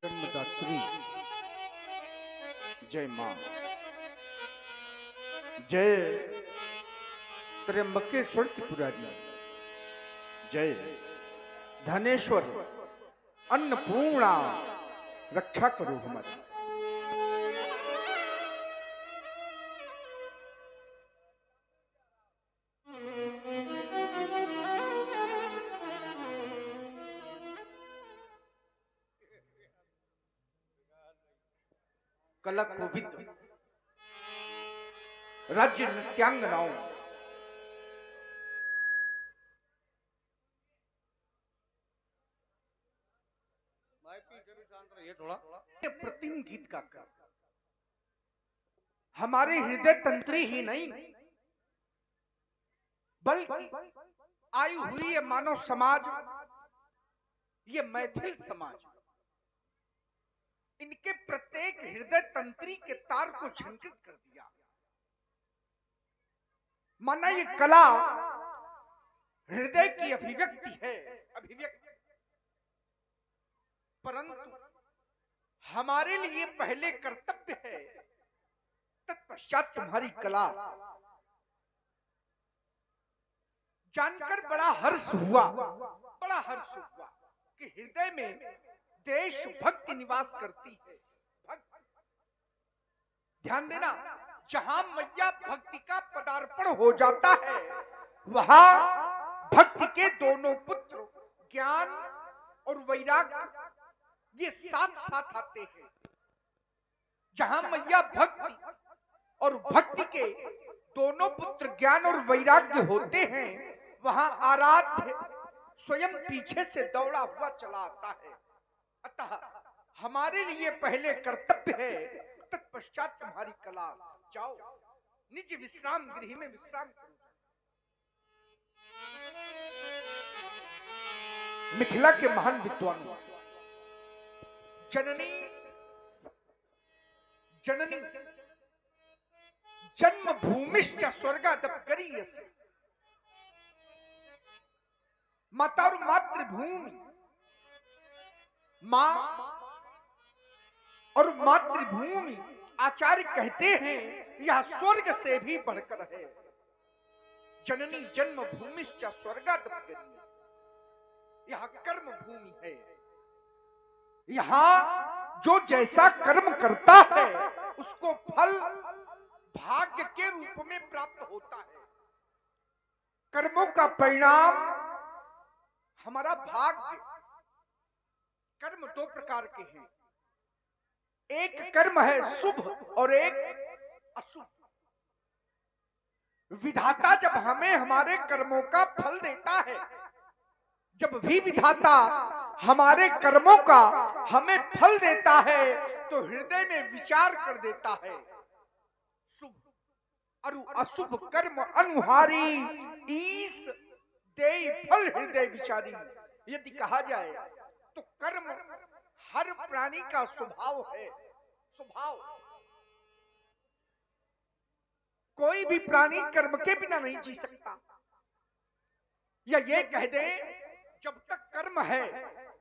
जन्मदात्री जय मां, जय त्र्यंबकेश्वर त्रिपुरारी, जय धनेश्वर अन्नपूर्णा, रक्षा करो हमारी। कला कोविद राज्य नृत्यांगनाओं प्रतिम गीत का कर हमारे हृदय तंत्री ही नहीं बल्कि आई हुई ये मानव समाज, ये मैथिल समाज, इनके प्रत्येक हृदय तंत्री के तार को झंकृत कर दिया। माना ये कला हृदय की अभिव्यक्ति है, अभिव्यक्ति, परंतु हमारे लिए पहले कर्तव्य है, तत्पश्चात तुम्हारी कला। जानकर बड़ा हर्ष हुआ, बड़ा हर्ष हुआ कि हृदय में देशभक्ति निवास करती है। भक्ति, ध्यान देना, जहां मैया भक्ति का पदार्पण हो जाता है वहां भक्ति के दोनों पुत्र ज्ञान और वैराग्य ये साथ साथ आते हैं। जहां मैया भक्ति और भक्ति के दोनों पुत्र ज्ञान और वैराग्य होते हैं वहां आराध्य स्वयं पीछे से दौड़ा हुआ चला आता है। अतः हमारे लिए पहले कर्तव्य है, तत्पश्चात तुम्हारी कला। जाओ निज विश्राम गृह में विश्राम करो। मिथिला के महान विद्वानों जननी जननी जन्म भूमिश्च स्वर्गादपकरीयसे, माता और मातृभूमि, मां और मातृभूमि आचार्य कहते हैं यह स्वर्ग से भी बढ़कर है। जननी जन्म भूमिश्च स्वर्गादपकरीयसे, यह कर्म भूमि है। यहां जो जैसा कर्म करता है उसको फल भाग्य के रूप में प्राप्त होता है। कर्मों का परिणाम हमारा भाग्य। कर्म दो प्रकार के हैं, एक कर्म है शुभ और एक अशुभ। विधाता जब हमें हमारे कर्मों का फल देता है, जब भी विधाता हमारे कर्मों का हमें फल देता है तो हृदय में विचार कर देता है शुभ और अशुभ कर्म अनुहारी ईस देई फल हृदय विचारी। यदि कहा जाए तो कर्म हर प्राणी का स्वभाव है। स्वभाव, कोई भी प्राणी कर्म के बिना नहीं जी सकता। या ये कह दे जब तक कर्म है,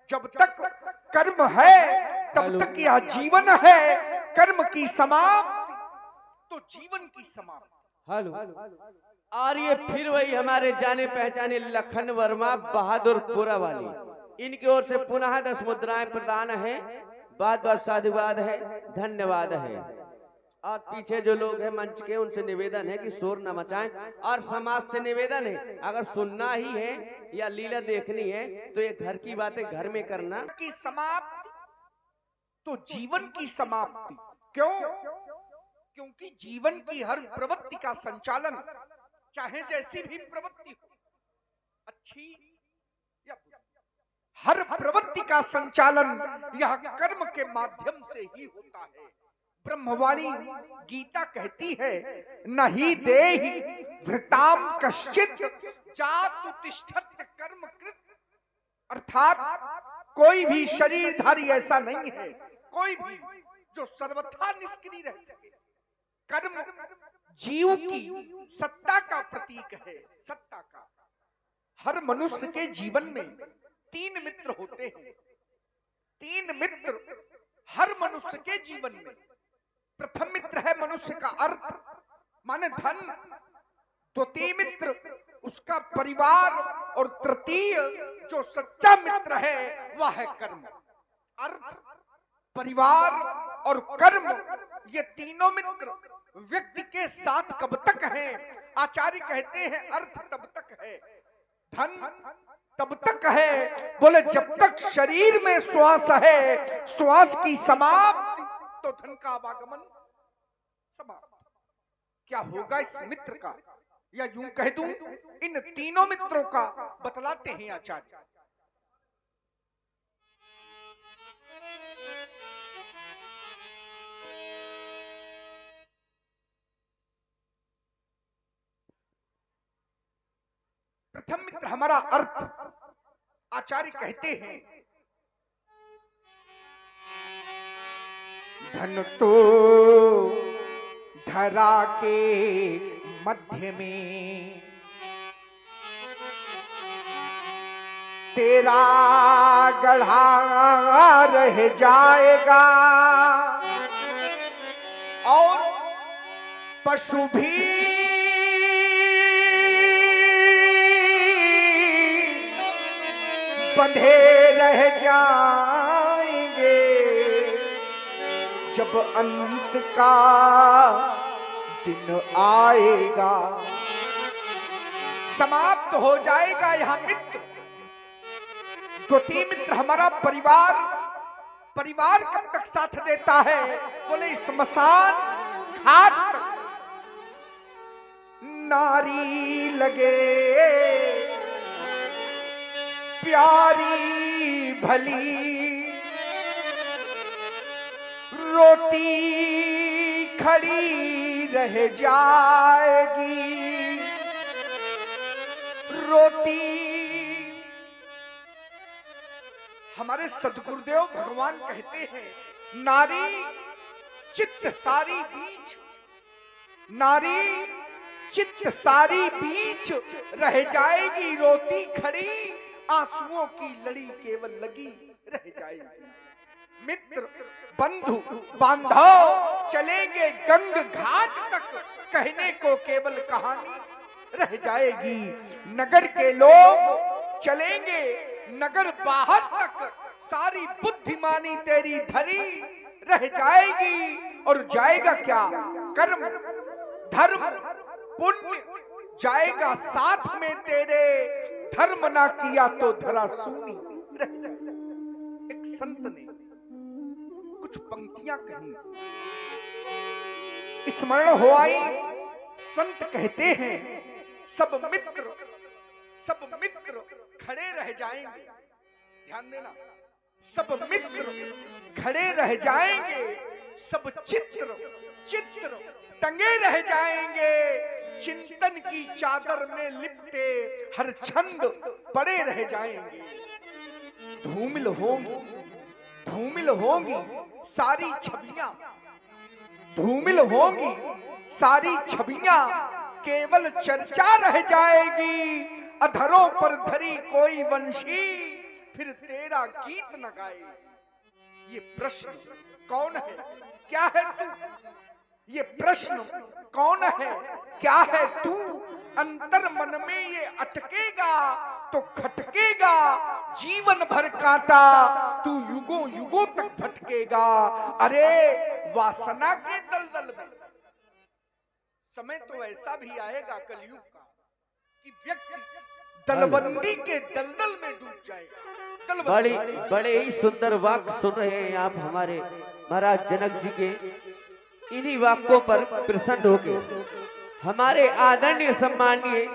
जब तक कर्म है तब तक यह जीवन है। कर्म की समाप्ति तो जीवन की समाप्ति। हेलो, और ये फिर वही हमारे जाने पहचाने लखन वर्मा बहादुरपुरा वाली, इनकी ओर से पुनः 10 मुद्राएं प्रदान है। बात बात साधुवाद है, धन्यवाद है। और पीछे जो लोग हैं मंच के, उनसे निवेदन है कि शोर न मचाएं। और समाज से निवेदन है, अगर सुनना ही है या लीला देखनी है तो ये घर की बातें घर में करना। की समाप्ति तो जीवन की समाप्ति। क्यों? क्योंकि जीवन की हर प्रवृत्ति का संचालन, चाहे जैसी भी प्रवृत्ति हो, अच्छी या बुरी, हर प्रवृत्ति का संचालन यह कर्म के माध्यम से ही होता है। ब्रह्मवाणी गीता कहती है नहीं देहि भृताम कश्चित जातु तिष्ठत कर्म कृत, अर्थात कोई भी शरीरधारी ऐसा नहीं है, कोई भी जो सर्वथा निष्क्रिय रह सके। कर्म जीव की सत्ता का प्रतीक है, सत्ता का। हर मनुष्य के जीवन में 3 मित्र होते हैं। 3 मित्र मनुष्य के जीवन में। प्रथम मित्र है मनुष्य का अर्थ माने धन, द्वितीय मित्र उसका परिवार, और तृतीय जो सच्चा मित्र है वह है कर्म। अर्थ, परिवार और कर्म, ये तीनों मित्र व्यक्ति के साथ कब तक हैं? आचार्य कहते हैं अर्थ तब तक है, धन तब तक है, बोले जब तक शरीर में श्वास है, श्वास की समाप्ति तो धन का आवागमन समाप्त। क्या होगा इस मित्र का, या यूं कह दूं इन तीनों मित्रों का बतलाते हैं आचार्य। प्रथम मित्र हमारा अर्थ, आचार्य कहते हैं धन तो धरा के मध्य में तेरा गढ़ा रह जाएगा, और पशु भी बंधे रह जाएंगे, जब अंत का दिन आएगा। समाप्त हो जाएगा यह मित्र। द्वितीय मित्र हमारा परिवार। परिवार कब तक साथ देता है? बोले स्मशान घाट तक। नारी लगे प्यारी भली, रोटी खड़ी रह जाएगी। रोटी, हमारे सदगुरुदेव भगवान कहते हैं नारी चित्त सारी बीच, नारी चित्त सारी बीच रह जाएगी, रोटी खड़ी आंसुओं की लड़ी केवल लगी रह जाएगी। मित्र बंधु बांधव चलेंगे गंग घाट तक, कहने को केवल कहानी रह जाएगी। नगर के लोग चलेंगे नगर बाहर तक, सारी बुद्धिमानी तेरी धरी रह जाएगी। और जाएगा क्या? कर्म धर्म पुण्य जाएगा साथ में तेरे, धर्म ना किया तो धरा सूनी रह जाएगी। एक संत ने कुछ पंक्तियां कही, स्मरण हो आई। संत कहते हैं सब मित्र खड़े रह जाएंगे। ध्यान देना, सब मित्र खड़े रह जाएंगे, सब चित्र टंगे रह जाएंगे। चिंतन की चादर में लिपटे हर छंद पड़े रह जाएंगे। धूमिल होंगी सारी छवियां, धूमिल होंगी सारी छवियां, केवल चर्चा रह जाएगी। अधरों पर धरी कोई वंशी, फिर तेरा गीत न गाए। ये प्रश्न कौन है, क्या है तू? ये प्रश्न कौन है, क्या है तू? अंतर मन में ये अटकेगा तो खटकेगा, जीवन भर काटा तू युगों युगों तक भटकेगा। अरे वासना के दलदल में समय तो ऐसा भी आएगा कलयुग का कि व्यक्ति दलबंदी के दलदल में डूब जाएगा। बड़े ही सुंदर वाक्य सुन रहे हैं आप हमारे महाराज जनक जी के। इन्हीं वाक्यों पर प्रसन्न होकर हमारे आदरणीय सम्मानीय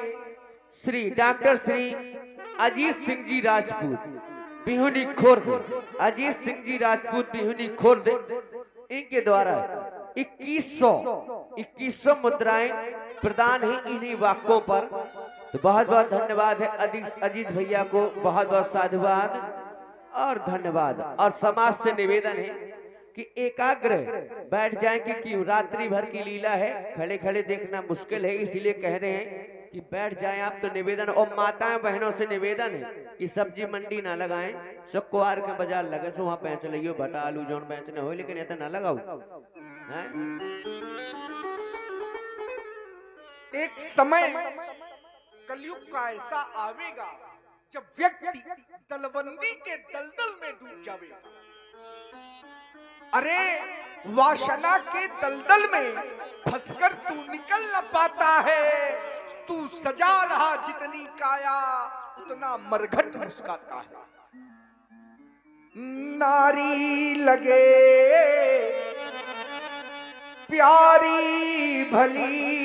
श्री डॉक्टर श्री अजीत सिंह जी राजपूत बिहुनी खुर्द, अजीत सिंह जी राजपूत बिहुनी खुर्द, इनके द्वारा 2100 मुद्राएं प्रदान है इन्हीं वाक्यों पर। तो बहुत बहुत धन्यवाद है अजीत भैया को, बहुत बहुत साधुवाद और धन्यवाद। और समाज से निवेदन है कि एकाग्र बैठ जाएं, कि क्यों रात्रि भर की लीला है, खड़े खड़े देखना मुश्किल है, इसीलिए कह रहे हैं कि बैठ जाएं आप। तो निवेदन, और माताएं बहनों से निवेदन है कि सब्जी मंडी ना लगाएं, शुक्रवार के बाजार लगे सो वहां बेच लियो भटा आलू जौन बेचने हो, लेकिन ये ना लगाओ हैं। एक समय कलयुग का ऐसा आवेगा जब व्यक्ति दलबंदी के दलदल में डूब जाएगा। अरे वासना के दलदल में फंसकर तू निकल न पाता है, तू सजा रहा जितनी काया उतना मरघट मुस्काता है। नारी लगे प्यारी भली,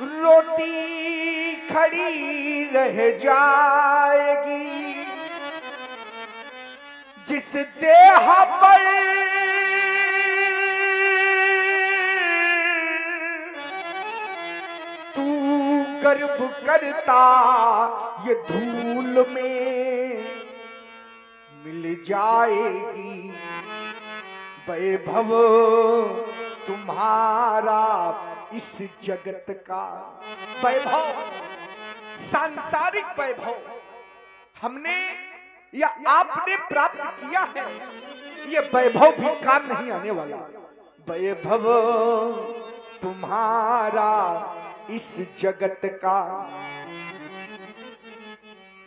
रोती खड़ी रह जाएगी, जिस देह पर तू गर्व करता ये धूल में मिल जाएगी। वैभव तुम्हारा इस जगत का, वैभव सांसारिक वैभव हमने या आपने प्राप्त किया है, ये वैभव भी काम नहीं आने वाला। वैभव तुम्हारा इस जगत का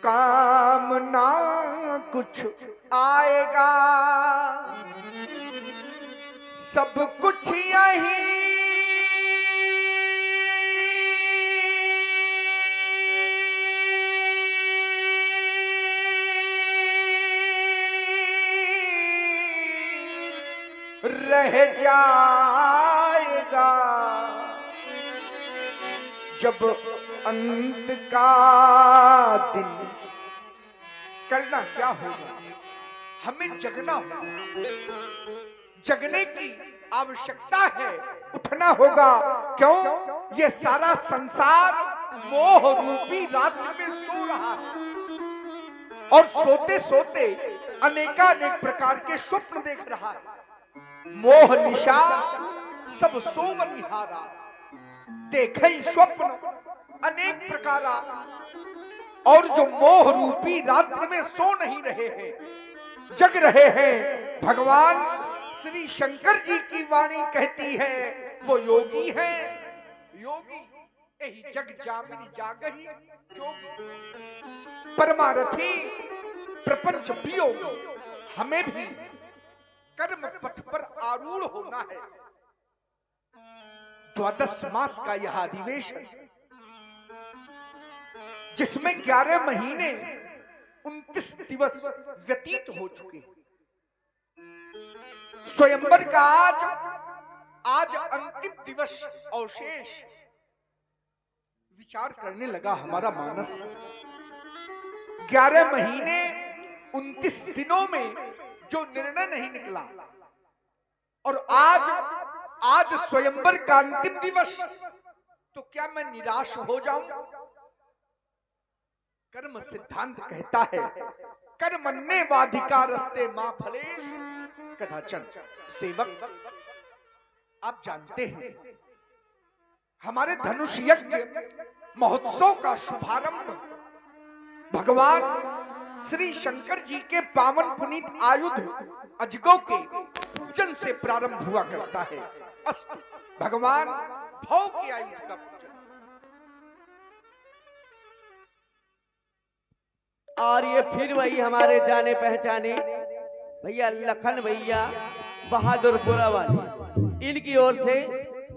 काम ना कुछ आएगा, सब कुछ यही रह जाएगा। जब अंत का दिन करना क्या होगा, हमें जगना होगा, जगने की आवश्यकता है, उठना होगा। क्यों? ये सारा संसार मोह रूपी रात्रि में सो रहा है और सोते सोते अनेकानेक प्रकार के स्वप्न देख रहा है। मोह निशा सब सोवनिहारा, देखे स्वप्न अनेक प्रकारा। और जो मोह रूपी रात्रि में सो नहीं रहे हैं, जग रहे हैं, भगवान श्री शंकर जी की वाणी कहती है वो योगी है। योगी यही जग जामिनी जागही जोगी, परमारथी प्रपंच वियोगी। हमें भी कर्म पथ पर आरूढ़ होना है। द्वादश मास का यह अधिवेशन, जिसमें 11 महीने 29 दिवस व्यतीत हो चुके, स्वयंवर का आज अंतिम दिवस अवशेष। विचार करने लगा हमारा मानस, 11 महीने 29 दिनों में जो निर्णय नहीं निकला, और आज स्वयंवर का अंतिम दिवस, तो क्या मैं निराश हो जाऊं? कर्म सिद्धांत कहता है कर्मण्ये वाधिकारस्ते मां फलेश कदाचन। सेवक, आप जानते हैं हमारे धनुष यज्ञ महोत्सव का शुभारंभ भगवान श्री शंकर जी के पावन पुनीत आयुध अजगों के पूजन से प्रारंभ हुआ करता है। अस्तु, भगवान भौ के आयुध का पूजन। और ये फिर वही हमारे जाने पहचाने भैया लखन भैया बहादुरपुरा वाले, इनकी ओर से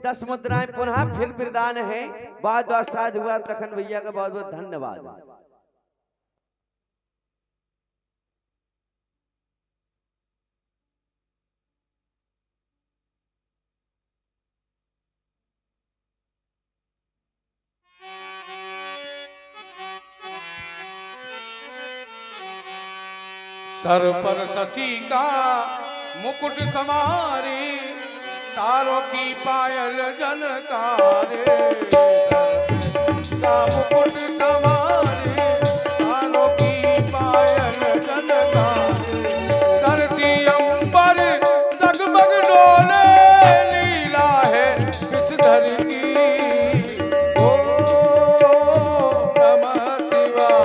10 मुद्राएं पुनः फिर प्रदान है। बहुत बहुत साधुवाद लखन भैया का, बहुत बहुत धन्यवाद। सर पर शशि का मुकुट समारे, तारों की पायल झलकारे। का मुकुट समारे, तारों की पायल झलकारे। धरती अंबर जगमग डोले, लीला है इस धरती। ओम नमः शिवाय।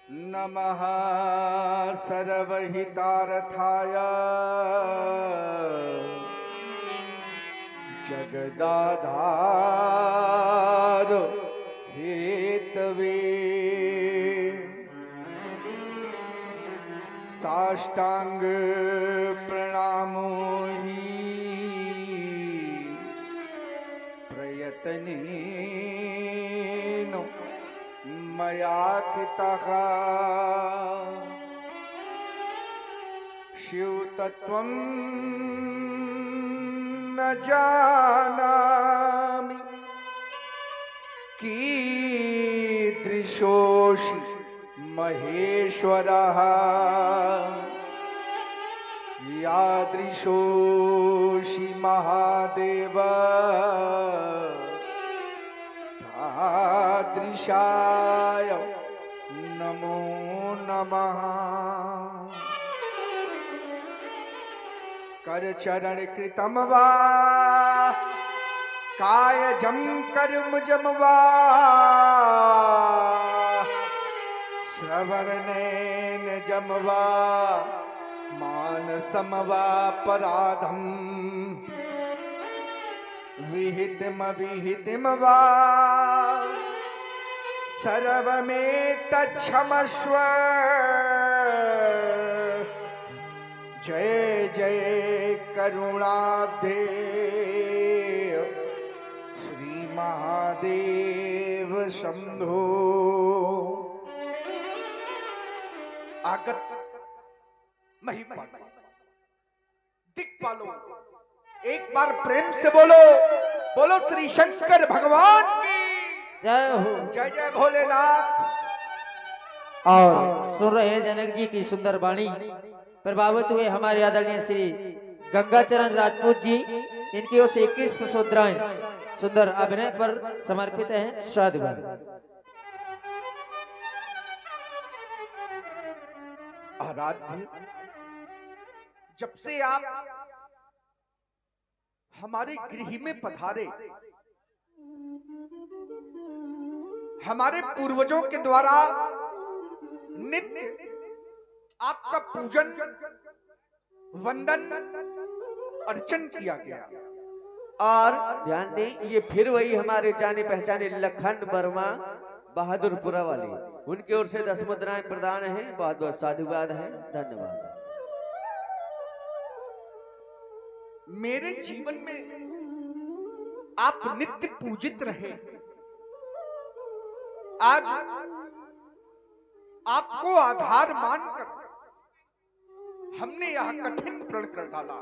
नमः सर्वहितार्थाय जगदाधार हेतवे साष्टांग प्रणामो हि प्रयत्नेन मया कृतः शिवतत्त्वं न जानामि कीदृशोऽसि महेश्वरः यादृशोऽसि महादेव तादृशाय नमो नमः। करचरण कृतं वा कायजं कर्मजं वा श्रवणनयनजं वा मानसं वा पराधं विहितमविहितं वा सर्वमेतच्छमस्व। जय जय करुणाब्धे श्री महादेव शंभो। आगत महिमा दिक्पालो एक बार प्रेम से बोलो, बोलो श्री शंकर भगवान की जय हो। जय जय भोलेनाथ। और सुन रहे हैं जनक जी की सुंदर वाणी प्रभावित हुए हमारे आदरणीय श्री गंगाचरण राजपूत जी, इनकी ओर से 21 पुष्पोद्राएं सुंदर अभिनय पर समर्पित हैं। साधुवाद। आराध्य, जब से आप हमारे गृह में पधारे, हमारे पूर्वजों के द्वारा नित्य आपका पूजन वंदन अर्चन किया गया। और ध्यान दें, ये फिर वही हमारे जाने पहचाने लखन वर्मा बहादुरपुरा वाले, उनकी ओर से 10 मुद्राएं प्रदान हैं। बहुत बहुत साधुवाद है, धन्यवाद। मेरे जीवन में आप नित्य पूजित रहे। आज आपको आधार मानकर हमने यह कठिन प्रण कर डाला।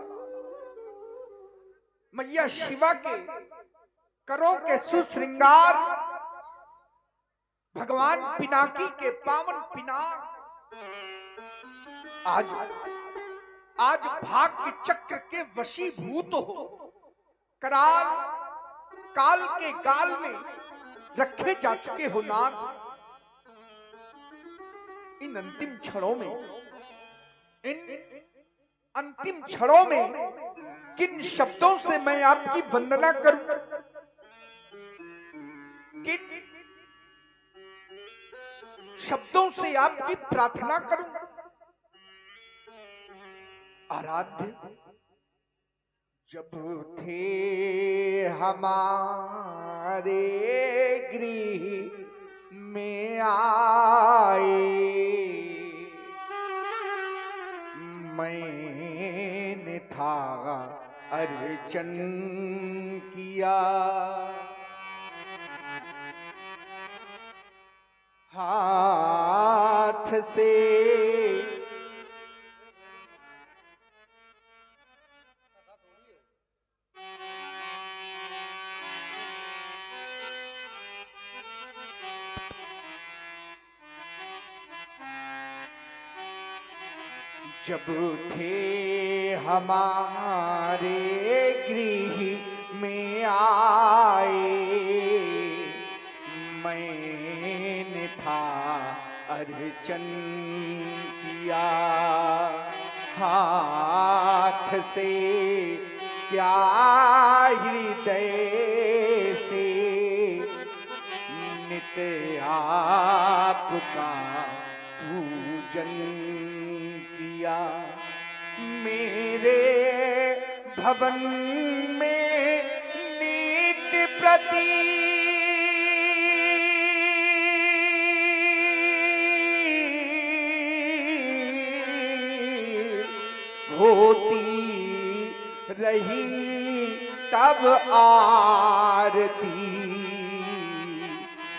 मैया शिवा के करों के सुश्रृंगार, भगवान पिनाकी के पावन पिनाक, आज भाग्य चक्र के वशीभूत हो कराल काल के गाल में रखे जा चुके हो नाथ। इन अंतिम क्षणों में किन शब्दों से मैं आपकी वंदना करूं, किन शब्दों से आपकी प्रार्थना करूं। आराध्य, जब थे हमारे गृह में आए, मैंने था अर्चन किया, हाथ से जब थे हमारे गृह में आए, मैंने था अर्चन किया, हाथ से क्या हृदय से नित्य आपका पूजन किया, मेरे भवन में नित्य प्रति होती रही तब आरती,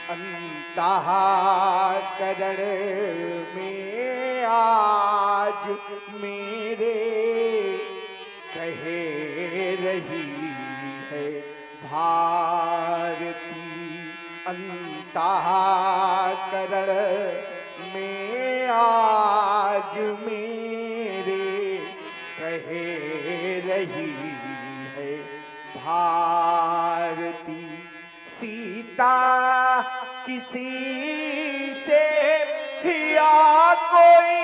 अंतःकरण में आज मेरे कहे रही है भारती, अंतःकरण में आज मेरे कहे रही है भारती। सीता किसी से या कोई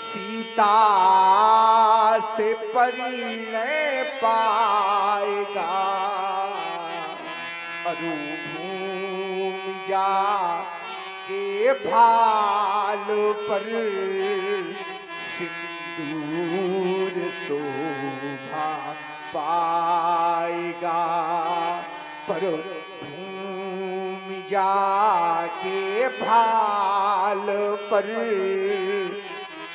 सीता से परिणय पाएगा, अरुभूमि जा के भाल पर सिंदूर शोभा पाएगा, पर भूमि जाके भाल पर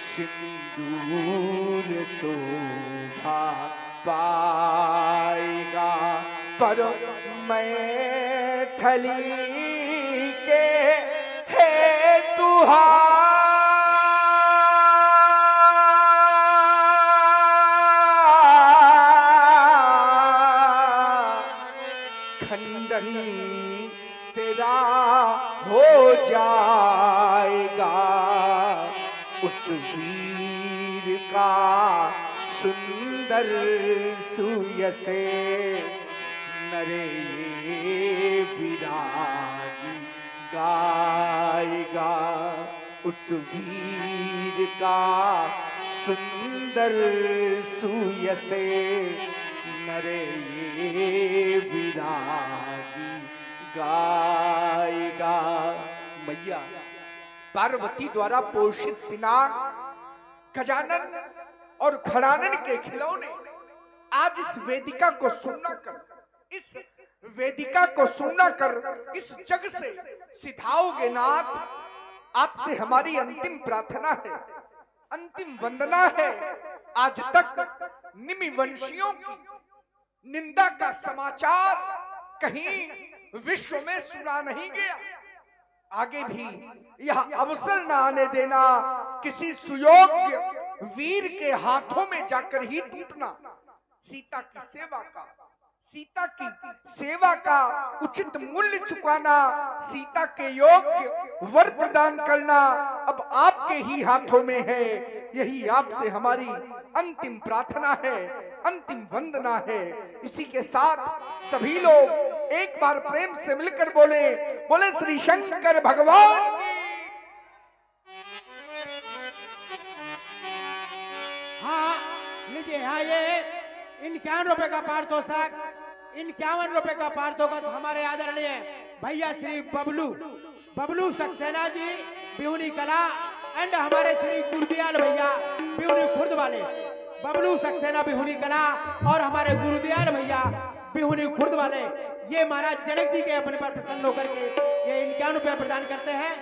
सिंदूर शोभा पाएगा, पर मैथिली के हेतु खंडन तेरा हो जाएगा, उस वीर का सुंदर सुयसे नरे विरागी गाएगा, उस वीर का सुंदर सुयसे नरे विरागी गाएगा। मैया पार्वती द्वारा पोषित पिनाक, गजानन और खड़ानन के खिलौने आज इस वेदिका को सुनना कर, इस वेदिका को सुनना कर इस जग से सिधाओगे नाथ। आपसे हमारी अंतिम प्रार्थना है, अंतिम वंदना है। आज तक निमि वंशियों की निंदा का समाचार कहीं विश्व में सुना नहीं गया। आगे भी यह अवसर न आने देना, किसी सुयोग्य वीर के हाथों में जाकर ही टूटना। सीता की सेवा का उचित मूल्य चुकाना, सीता के योग्य वर प्रदान करना अब आपके ही हाथों में है। यही आपसे हमारी अंतिम प्रार्थना है, अंतिम वंदना है। इसी के साथ सभी लोग एक बार प्रेम से मिलकर बोले, बोले श्री शंकर भगवान की। हाँ लीजिए, हाँ ये 51 रुपए का पारितोषिक, 51 रुपए का पारितोषिक हमारे आदरणीय भैया श्री बबलू सक्सेना जी बिहुनी कला एंड हमारे श्री गुरुदयाल भैया बिहुनी खुर्द वाले, बबलू सक्सेना बिहुनी कला और हमारे गुरुदयाल भैया बिहुनी खुर्द वाले, ये महाराज जनक जी के अपने पर प्रसन्न होकर के ये 51 रुपए प्रदान करते हैं।